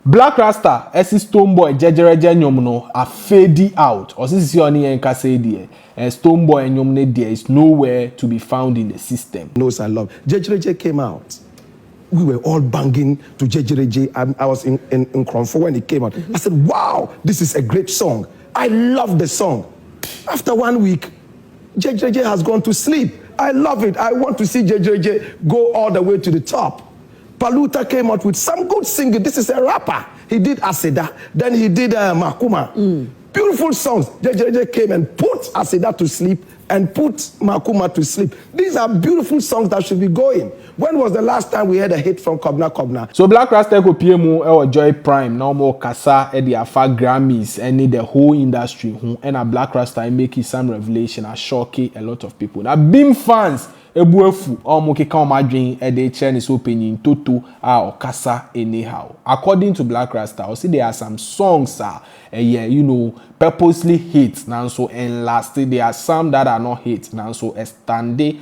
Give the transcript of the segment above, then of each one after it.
Blakk Rasta Stonebwoy Jejereje nyom no a fade out. Or since you only can say there, Stonebwoy nyom ne there is nowhere to be found in the system. Knows I love. Jejereje came out. We were all banging to Jejereje. I was in Kromfo when it came out. I said, wow, this is a great song. I love the song. After 1 week, Jejereje has gone to sleep. I love it. I want to see Jejereje go all the way to the top. Paluta came out with some good singing. This is a rapper. He did Aseda. Then he did Makuma. Beautiful songs. Jejereje came and put Aseda to sleep and put Makuma to sleep. These are beautiful songs that should be going. When was the last time we had a hit from Kobna? So Blakk Rasta ko PMO or Joy Prime now more kasa the afa Grammys and the whole industry and a Blakk Rasta make some revelation a shock a lot of people. Now Bim fans ebuefu omo keka omadwen e dey share his opinion toto okasa anyhow. According to Blakk Rasta, I see there are some songs purposely hits now so and lastly there are some that are not hits now so stand the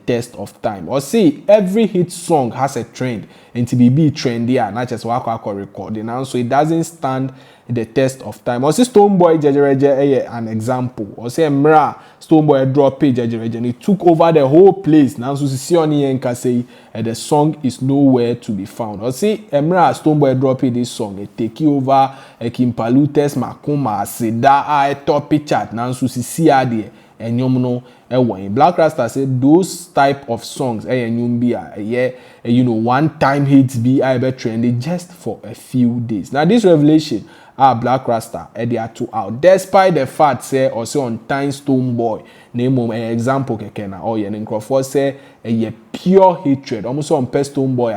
test of time. Or see every hit song has a trend and to be trendy and not just wako recording now so it doesn't stand the test of time. Or see Stonebwoy Jereje an example. Or say Mra Stonebwoy drop Jejereje and it took over the whole place. Now so see on here can say the song is nowhere to be found. Or see Mra Stonebwoy drop this song it take over Kimpalutes Makuma Aseda I top chart. Now so see there and no Blakk Rasta said those type of songs one time hits be trendy just for a few days. Now this revelation Blakk Rasta they are too out despite the fact say or say on time Stonebwoy name an example kekena or ye nkrofo say a pure hatred almost on Stonebwoy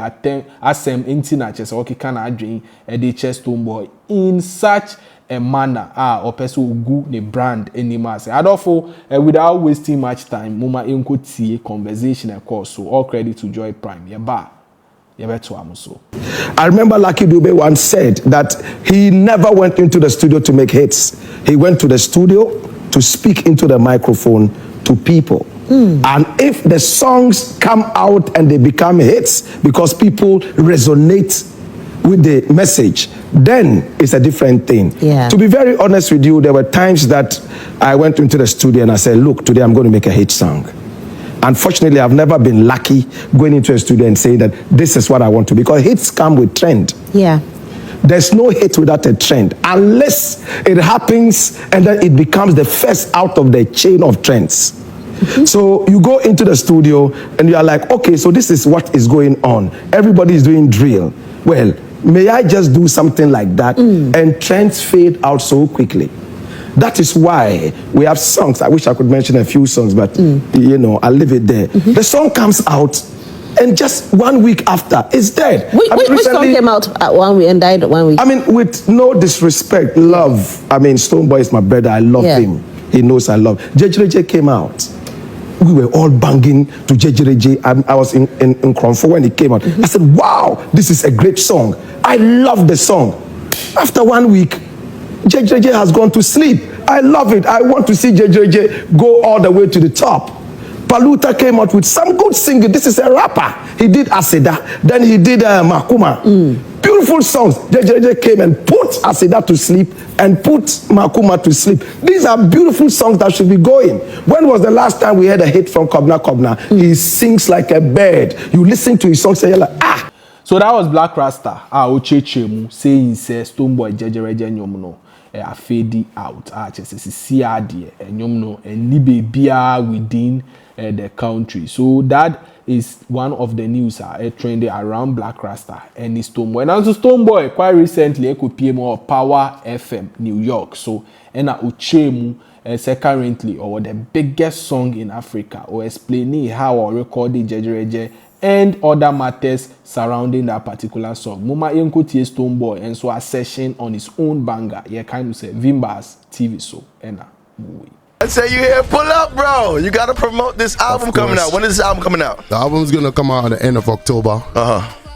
asem intina chese o keka na adwen dey chest Stonebwoy in such a manner or person who go the brand anymore. Therefore, without wasting much time, muma inko tie conversation of course. So all credit to Joy Prime. I remember Lucky Dube once said that he never went into the studio to make hits. He went to the studio to speak into the microphone to people. And if the songs come out and they become hits because people resonate with the message, then it's a different thing. To be very honest with you, there were times that I went into the studio and I said, look, today I'm going to make a hit song. Unfortunately, I've never been lucky going into a studio and saying that this is what I want to, because hits come with trend. There's no hit without a trend, unless it happens and then it becomes the first out of the chain of trends. So you go into the studio and you are like, okay, so this is what is going on. Everybody is doing drill. Well, may I just do something like that? And trends fade out so quickly. That is why we have songs. I wish I could mention a few songs, but I'll leave it there. The song comes out and just 1 week after, it's dead. Which song came out at 1 week and died 1 week? I mean, with no disrespect, love. I mean, Stonebwoy is my brother. I love him. He knows I love. Jejereje came out. We were all banging to Jejereje. I was in Kromfo when it came out. I said, wow, this is a great song. I love the song. After 1 week, Jejereje has gone to sleep. I love it. I want to see Jejereje go all the way to the top. Paluta came out with some good singing. This is a rapper. He did Aseda. Then he did Makuma. Beautiful songs. Jejereje came and put Aseda to sleep and put Makuma to sleep. These are beautiful songs that should be going. When was the last time we had a hit from Kobna? He sings like a bird. You listen to his songs and you're like, ah. So that was Blakk Rasta. Ochechemu saying says Stonebwoy Jejereje nyom a fade out. Just see adie nyom and libe bia within the country. So that is one of the news trending around Blakk Rasta and Stonebwoy. And also Stonebwoy quite recently could PMO Power FM New York. So and Uchemu currently or the biggest song in Africa or explaining how or recording Jejereje and other matters surrounding that particular song. Muma yenko tie Stonebwoy and so a session on his own banger. Yeah, kind of say Vimba's TV show and movie. I say you here, pull up, bro. You gotta promote this album coming out. When is this album coming out? The album's gonna come out at the end of October.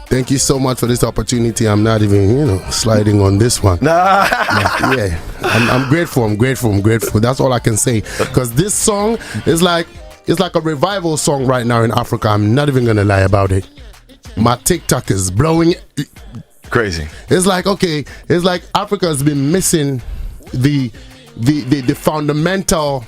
Thank you so much for this opportunity. I'm not even, sliding on this one. Yeah, I'm grateful. I'm grateful. That's all I can say. Because this song is like a revival song right now in Africa. I'm not even gonna lie about it. My TikTok is blowing crazy. It's like, okay, it's like Africa has been missing the fundamental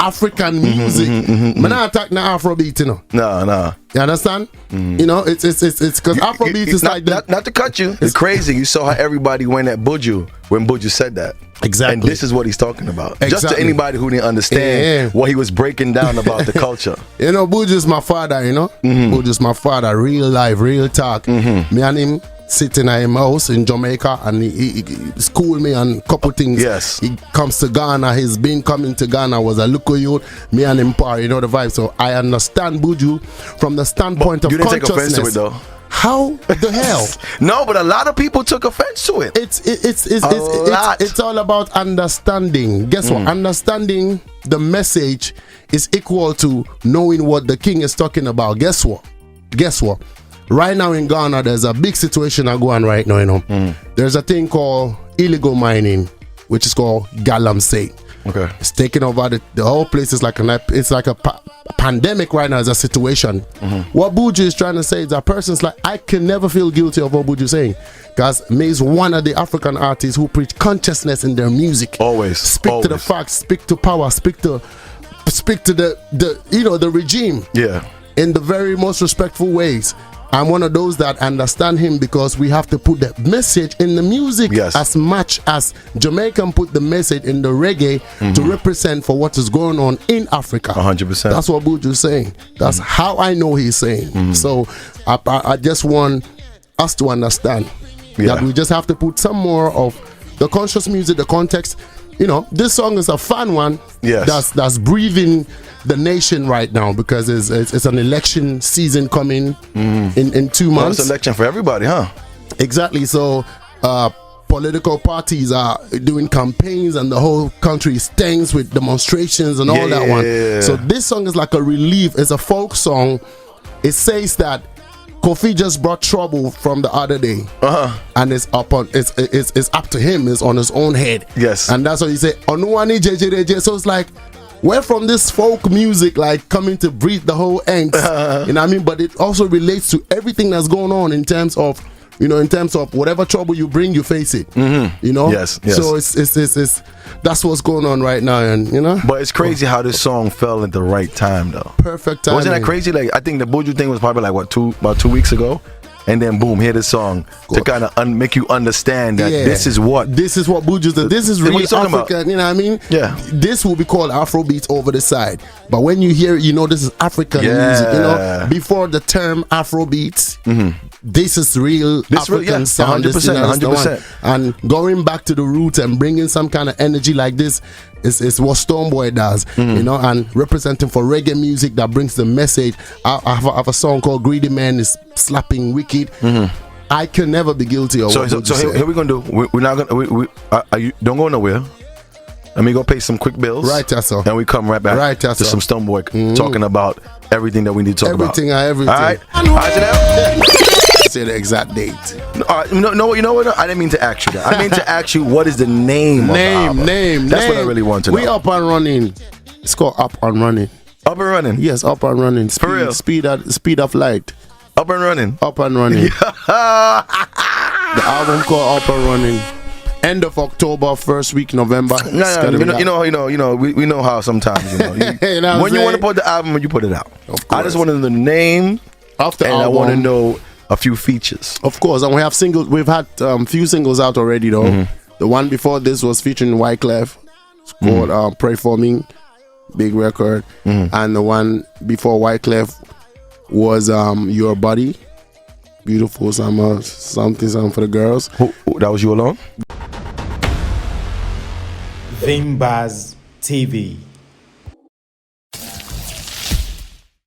African music. Man, I attack na Afrobeat, you know. No. You understand? You know, it's because Afrobeat is like not to cut you. It's crazy. You saw how everybody went at Buju when Buju said that. Exactly. And this is what he's talking about. Exactly. Just to anybody who didn't understand what he was breaking down about the culture. You know, Buju's my father, you know. Buju's my father, real life, real talk. Me and him sitting at his house in Jamaica, and he schooled me on a couple things. Yes. He comes to Ghana. He's been coming to Ghana. Was a local youth. Me and him par, you know the vibe. So I understand Buju from the standpoint of consciousness. You didn't take offense to it though. How the hell? No, but a lot of people took offense to it. It's all about understanding. Guess what? Understanding the message is equal to knowing what the king is talking about. Guess what? Right now in Ghana, there's a big situation going on right now, you know. There's a thing called illegal mining, which is called galamsey. Okay. It's taking over the whole place. Is like a pandemic right now. As a situation. What Buju is trying to say is that person's like, I can never feel guilty of what Buju is saying, because me is one of the African artists who preach consciousness in their music. Always speak to the facts, speak to power, speak to the regime. Yeah. In the very most respectful ways. I'm one of those that understand him, because we have to put the message in the music as much as Jamaican put the message in the reggae to represent for what is going on in Africa. 100%. That's what Buju is saying. That's how I know he's saying. So I just want us to understand that we just have to put some more of the conscious music, the context. You know, this song is a fun one. Yes. That's breathing the nation right now, because it's an election season coming in 2 months. It's an election for everybody, huh? Exactly. So political parties are doing campaigns, and the whole country is tense with demonstrations and all that one. So this song is like a relief. It's a folk song. It says that Kofi just brought trouble from the other day, and it's up to him. It's on his own head. Yes, and that's what he said. Onuani Jejereje. So it's like, we're from this folk music, like coming to breathe the whole angst. You know what I mean? But it also relates to everything that's going on in terms of, whatever trouble you bring, you face it. You know. Yes. So it's that's what's going on right now, and you know. But it's crazy how this song fell at the right time, though. Perfect time. Wasn't that crazy? Like, I think the Buju thing was probably like about 2 weeks ago, and then boom, hear this song to kind of make you understand that this is what Buju's doing. This is real African. About. You know what I mean? Yeah. This will be called Afrobeat over the side, but when you hear it, you know this is African music. You know, before the term Afrobeat. This is real African sound. 100%. And going back to the roots and bringing some kind of energy like this is what Stonebwoy does, you know, and representing for reggae music that brings the message. I have a song called Greedy Man is slapping wicked. I can never be guilty of what So here we're gonna do. We're not gonna. Don't go nowhere. Let me go pay some quick bills. Right, that's all. And we come right back to some Stonebwoy talking about everything that we need to talk about. Everything. All right. Say the exact date. No, you know what? I didn't mean to ask you that. I mean to ask you, what is the name of the album? That's what I really want to know. We up and running. It's called Up and Running. Up and running? Yes, Up and Running. For real? Speed of light. Up and running? Up and Running. The album called Up and Running. End of October, first week November. No, we know how sometimes, you know. When you want to put the album, you put it out. I just want to know the name of the album. I want to know a few features. Of course, and we have singles. We've had few singles out already, though. The one before this was featuring Wyclef. It's called Pray For Me, big record. And the one before Wyclef was Your Body, beautiful summer, something for the girls. That was you alone? Vimbaz TV.